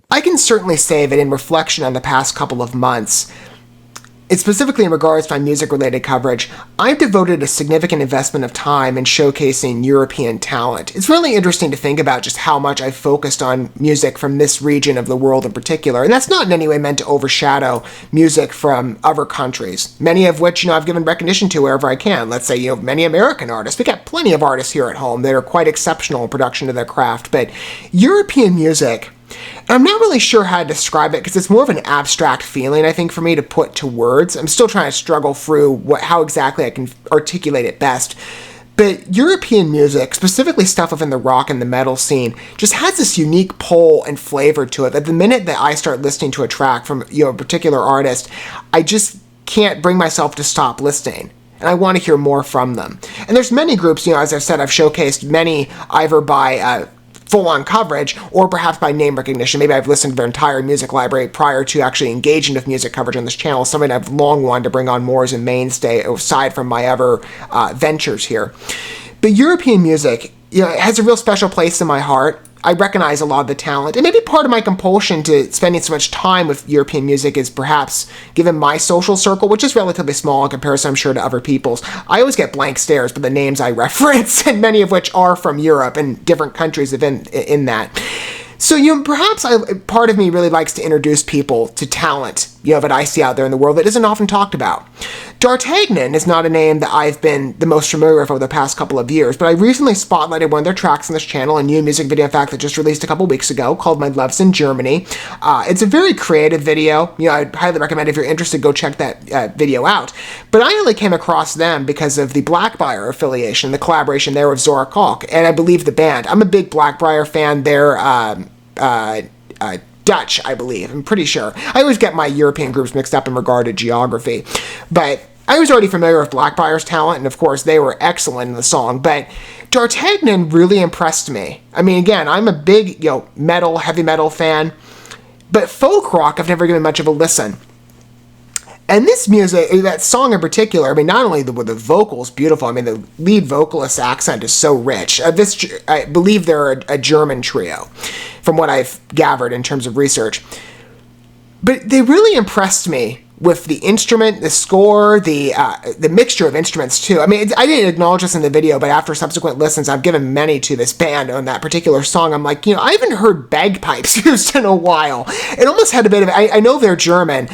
I can certainly say that in reflection on the past couple of months, and specifically in regards to my music-related coverage, I've devoted a significant investment of time in showcasing European talent. It's really interesting to think about just how much I've focused on music from this region of the world in particular, and that's not in any way meant to overshadow music from other countries, many of which, I've given recognition to wherever I can. Let's say, many American artists. We got plenty of artists here at home that are quite exceptional in production of their craft, but European music, I'm not really sure how to describe it because it's more of an abstract feeling, I think, for me to put to words. I'm still trying to struggle through how exactly I can articulate it best. But European music, specifically stuff within the rock and the metal scene, just has this unique pull and flavor to it that the minute that I start listening to a track from a particular artist, I just can't bring myself to stop listening. And I want to hear more from them. And there's many groups, as I've said, I've showcased many either by full-on coverage, or perhaps by name recognition. Maybe I've listened to their entire music library prior to actually engaging with music coverage on this channel, something I've long wanted to bring on more as a mainstay, aside from my other ventures here. But European music, it has a real special place in my heart. I recognize a lot of the talent, and maybe part of my compulsion to spending so much time with European music is perhaps, given my social circle, which is relatively small in comparison, I'm sure, to other people's, I always get blank stares by the names I reference, and many of which are from Europe and different countries in that. So, perhaps part of me really likes to introduce people to talent, that I see out there in the world that isn't often talked about. Dartagnan is not a name that I've been the most familiar with over the past couple of years, but I recently spotlighted one of their tracks on this channel, a new music video, in fact, that just released a couple weeks ago, called My Love's in Germany. It's a very creative video. I'd highly recommend, if you're interested, go check that video out. But I only came across them because of the Blackbriar affiliation, the collaboration there with Zora Kalk, and I believe the band. I'm a big Blackbriar fan. They're Dutch, I believe. I'm pretty sure. I always get my European groups mixed up in regard to geography. But I was already familiar with Blackbriar's talent, and of course they were excellent in the song. But Dartagnan really impressed me. I mean, again, I'm a big, heavy metal fan. But folk rock, I've never given much of a listen. And this music, that song in particular, not only were the vocals beautiful, the lead vocalist's accent is so rich. I believe they're a German trio, from what I've gathered in terms of research. But they really impressed me with the instrument, the score, the mixture of instruments, too. I didn't acknowledge this in the video, but after subsequent listens, I've given many to this band on that particular song. I'm like, I haven't heard bagpipes used in a while. It almost had a bit of, I know they're German.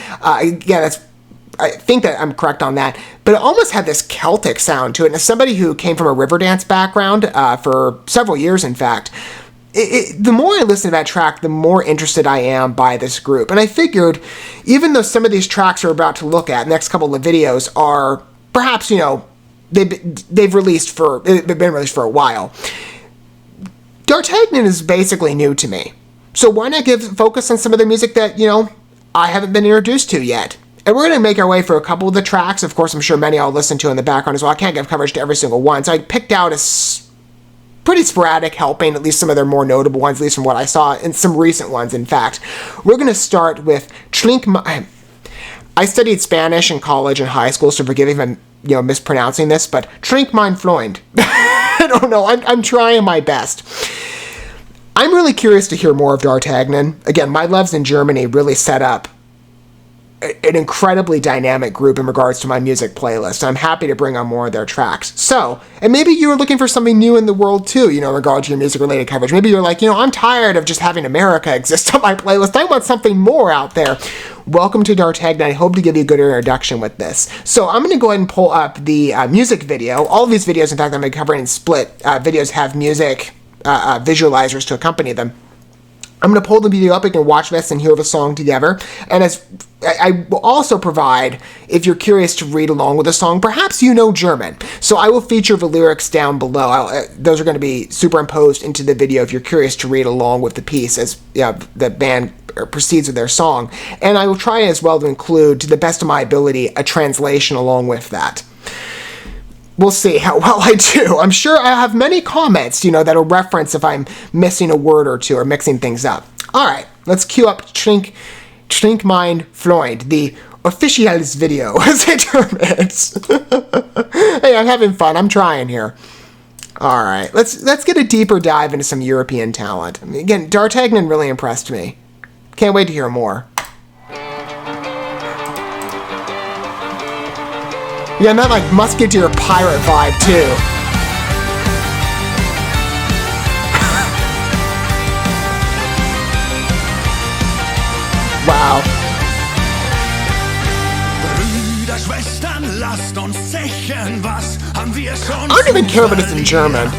I think that I'm correct on that, but it almost had this Celtic sound to it. And as somebody who came from a river dance background for several years, in fact, the more I listen to that track, the more interested I am by this group. And I figured, even though some of these tracks we're about to look at, the next couple of videos are perhaps, they've been released for a while, Dartagnan is basically new to me. So why not focus on some of the music that, I haven't been introduced to yet? And we're going to make our way for a couple of the tracks. Of course, I'm sure many I'll listen to in the background as well. I can't give coverage to every single one. So I picked out a pretty sporadic helping, at least some of their more notable ones, at least from what I saw, and some recent ones, in fact. We're going to start with TRINK. I studied Spanish in college and high school, so forgive me if I'm mispronouncing this, but TRINK mein Freund. I don't know. I'm trying my best. I'm really curious to hear more of Dartagnan. Again, My Love's in Germany really set up an incredibly dynamic group in regards to my music playlist. I'm happy to bring on more of their tracks. So, and maybe you were looking for something new in the world too, in regards to your music-related coverage. Maybe you're like, I'm tired of just having America exist on my playlist. I want something more out there. Welcome to Dartagnan. I hope to give you a good introduction with this. So I'm going to go ahead and pull up the music video. All of these videos, in fact, I'm going to cover in split videos, have music visualizers to accompany them. I'm going to pull the video up. You can watch this and hear the song together. And as I will also provide, if you're curious to read along with the song, perhaps you know German. So I will feature the lyrics down below. Those are going to be superimposed into the video if you're curious to read along with the piece as the band proceeds with their song. And I will try as well to include, to the best of my ability, a translation along with that. We'll see how well I do. I'm sure I have many comments, that'll reference if I'm missing a word or two or mixing things up. All right, let's cue up TRINK mein Freund, the officials video, as it terms. Hey, I'm having fun. I'm trying here. All right, let's get a deeper dive into some European talent. I mean, again, D'Artagnan really impressed me. Can't wait to hear more. Yeah, and that like musketeer pirate vibe too. Wow. I don't even care if it's in German.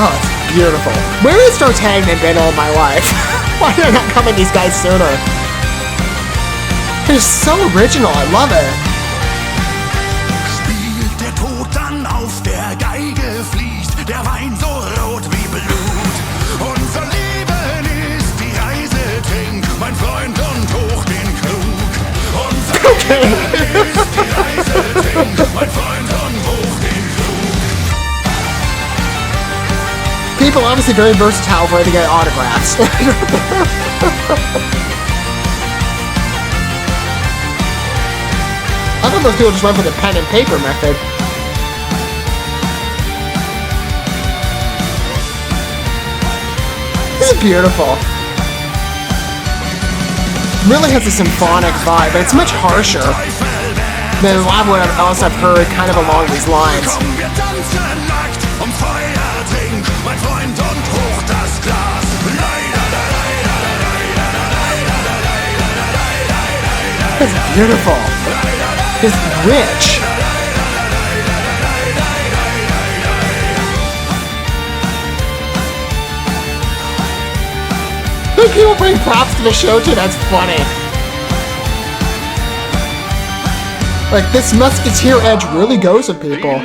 Oh, it's beautiful. Where has D'Artagnan been all my life? Why did I not come at these guys sooner? They're so original, I love it. Spielt der Tod dann auf der Geige, fließt der Wein so rot wie Blut. Unser Leben ist die Reise, trink, mein Freund, und hoch den Krug. Unser Leben ist die Reise, trink, mein Freund, und hoch den Krug. People obviously very versatile for to get autographs. I thought those people just went for the pen and paper method. This is beautiful. Really has a symphonic vibe, but it's much harsher than a lot of what else I've heard kind of along these lines. It's beautiful. It's rich. When people bring props to the show too, that's funny. Like, this musketeer edge really goes with people.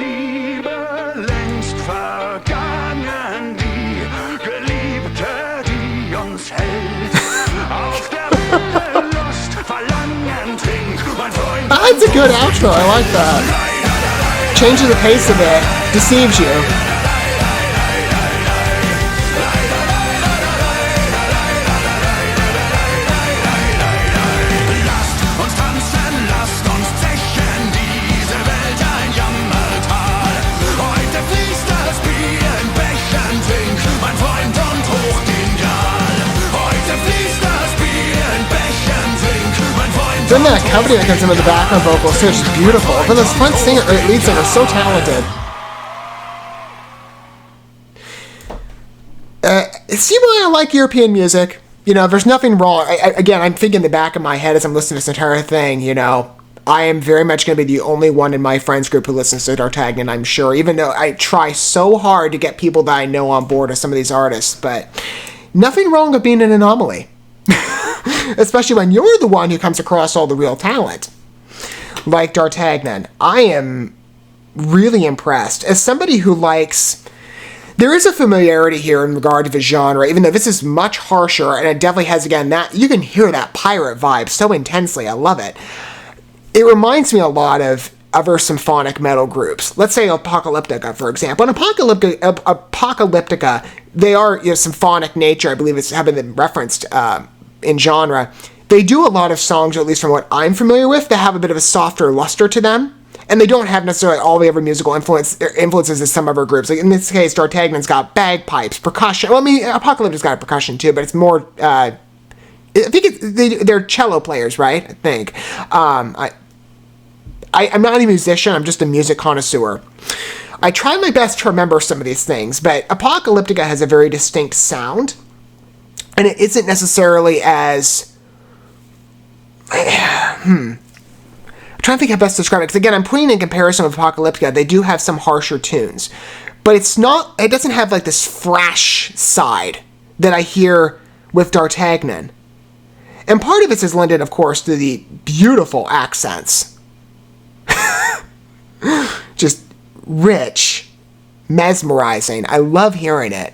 That's a good outro, I like that. Changes the pace a bit, deceives you. Then that company that comes in with the background vocals too, it's just beautiful. But this front singer, or lead singer, is so talented. See why I like European music? You know, there's nothing wrong. Again, I'm thinking in the back of my head as I'm listening to this entire thing, you know, I am very much going to be the only one in my friends group who listens to D'Artagnan, I'm sure, even though I try so hard to get people that I know on board with some of these artists. But nothing wrong with being an anomaly. Especially when you're the one who comes across all the real talent. Like D'Artagnan. I am really impressed. As somebody who likes... There is a familiarity here in regard to the genre, even though this is much harsher, and it definitely has, again, that... You can hear that pirate vibe so intensely. I love it. It reminds me a lot of other symphonic metal groups. Let's say Apocalyptica, for example. And Apocalyptica, they are, you know, symphonic nature. I believe it's having been referenced in genre. They do a lot of songs, at least from what I'm familiar with, that have a bit of a softer luster to them. And they don't have necessarily all the other musical influences as some other groups. Like in this case, D'Artagnan's got bagpipes, percussion. Well, I mean, Apocalyptica's got percussion too, but it's more... I think they're cello players, right? I think. I'm not a musician, I'm just a music connoisseur. I try my best to remember some of these things, but Apocalyptica has a very distinct sound, and it isn't necessarily as... I'm trying to think how best to describe it, because again, I'm putting in comparison with Apocalyptica, they do have some harsher tunes, but it doesn't have like this fresh side that I hear with D'Artagnan. And part of it is lended, of course, to the beautiful accents. Just rich, mesmerizing. I love hearing it.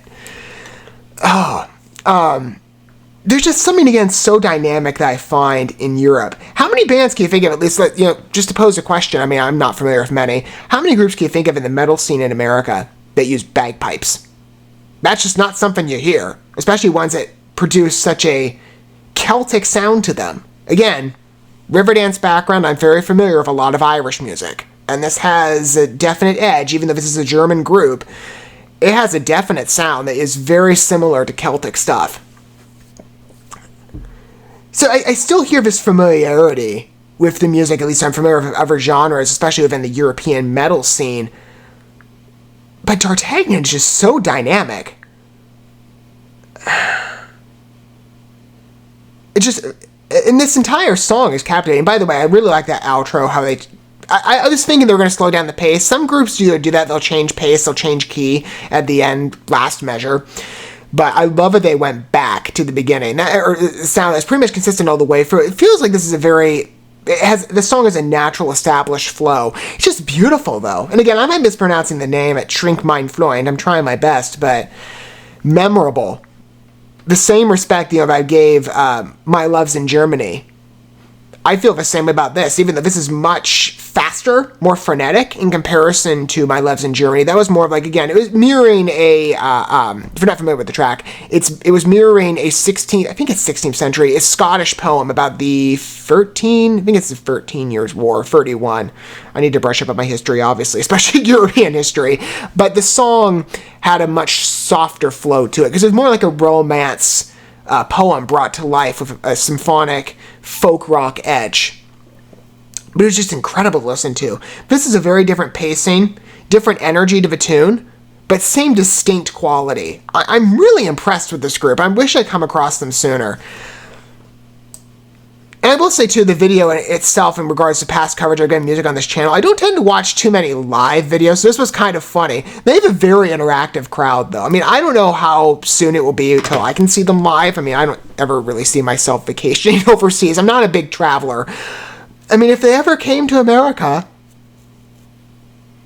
There's just something, again, so dynamic that I find in Europe. How many bands can you think of, at least, you know, just to pose a question, I mean, I'm not familiar with many, how many groups can you think of in the metal scene in America that use bagpipes? That's just not something you hear, especially ones that produce such a Celtic sound to them. Again, Riverdance background, I'm very familiar with a lot of Irish music, and this has a definite edge, even though this is a German group. It has a definite sound that is very similar to Celtic stuff. So I still hear this familiarity with the music, at least I'm familiar with other genres, especially within the European metal scene. But Dartagnan is just so dynamic. It just... And this entire song is captivating. By the way, I really like that outro, how they... I was thinking they were going to slow down the pace. Some groups do that. They'll change pace, they'll change key at the end, last measure. But I love that they went back to the beginning. The sound is pretty much consistent all the way through. It feels like this is a very... the song has a natural established flow. It's just beautiful, though. And again, I might be mispronouncing the name at TRINK FREUND. I'm trying my best, but memorable. The same respect, that I gave My Loves in Germany. I feel the same about this, even though this is much faster, more frenetic in comparison to My Loves in Germany. That was more of again, it was mirroring a, if you're not familiar with the track, it was mirroring a 16th century, a Scottish poem about the 13 Years' War, 31. I need to brush up on my history, obviously, especially European history. But the song had a much softer flow to it, because it was more like a romance poem brought to life with a symphonic folk rock edge. But it was just incredible to listen to. This is a very different pacing, different energy to the tune, but same distinct quality. I'm really impressed with this group. I wish I'd come across them sooner. And I will say, too, the video itself in regards to past coverage of good music on this channel, I don't tend to watch too many live videos, so this was kind of funny. They have a very interactive crowd, though. I mean, I don't know how soon it will be until I can see them live. I mean, I don't ever really see myself vacationing overseas. I'm not a big traveler. I mean, if they ever came to America,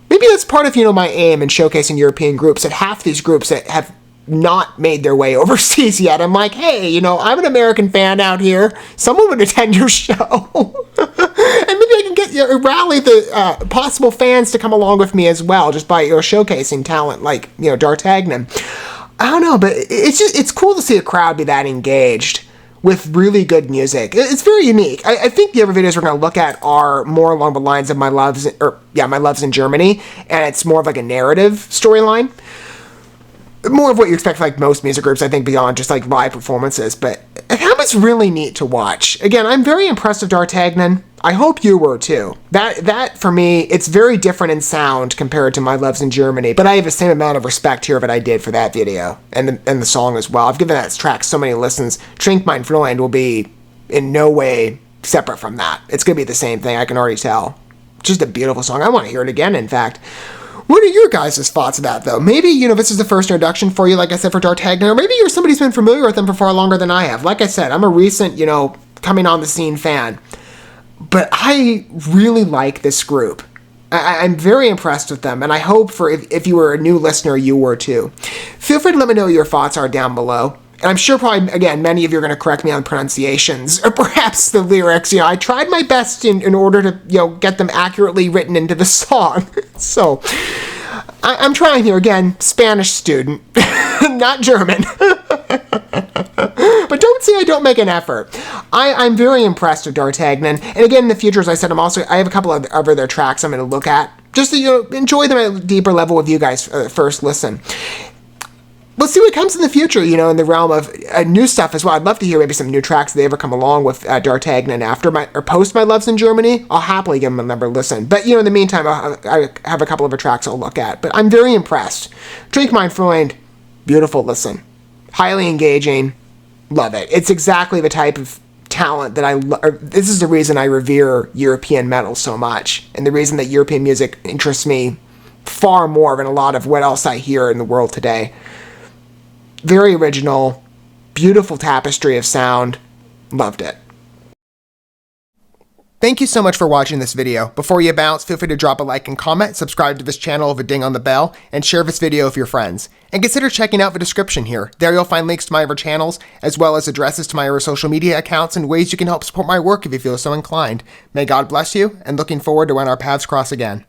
maybe that's part of, my aim in showcasing European groups, that half these groups that have not made their way overseas yet. I'm like, hey, I'm an American fan out here. Someone would attend your show. And maybe I can get rally the possible fans to come along with me as well, just by showcasing talent like Dartagnan. I don't know, but it's cool to see a crowd be that engaged with really good music. It's very unique. I think the other videos we're going to look at are more along the lines of My Loves in Germany, and it's more of like a narrative storyline. More of what you expect from most music groups, I think, beyond just live performances. But that was really neat to watch. Again, I'm very impressed with Dartagnan. I hope you were too. That for me, it's very different in sound compared to My Loves in Germany. But I have the same amount of respect here that I did for that video and the song as well. I've given that track so many listens. TRINK FREUND will be in no way separate from that. It's going to be the same thing. I can already tell. Just a beautiful song. I want to hear it again, in fact. What are your guys' thoughts of that, though? Maybe, this is the first introduction for you, like I said, for Dartagnan, or maybe you're somebody who's been familiar with them for far longer than I have. Like I said, I'm a recent, coming on the scene fan. But I really like this group. I'm very impressed with them, and I hope if you were a new listener, you were too. Feel free to let me know what your thoughts are down below. And I'm sure probably, again, many of you are going to correct me on pronunciations, or perhaps the lyrics. I tried my best in order to, get them accurately written into the song. So, I'm trying here, again, Spanish student, not German. But don't say I don't make an effort. I'm very impressed with Dartagnan. And again, in the future, as I said, I have a couple of other tracks I'm going to look at, just to, enjoy them at a deeper level with you guys first listen. We'll see what comes in the future, in the realm of new stuff as well. I'd love to hear maybe some new tracks if they ever come along with Dartagnan after post My Loves in Germany. I'll happily give them another listen. But, in the meantime, I have a couple of tracks I'll look at. But I'm very impressed. TRINK FREUND, beautiful listen. Highly engaging. Love it. It's exactly the type of talent that this is the reason I revere European metal so much. And the reason that European music interests me far more than a lot of what else I hear in the world today. Very original, beautiful tapestry of sound. Loved it. Thank you so much for watching this video. Before you bounce, feel free to drop a like and comment, subscribe to this channel with a ding on the bell, and share this video with your friends. And consider checking out the description here. There you'll find links to my other channels, as well as addresses to my other social media accounts and ways you can help support my work if you feel so inclined. May God bless you, and looking forward to when our paths cross again.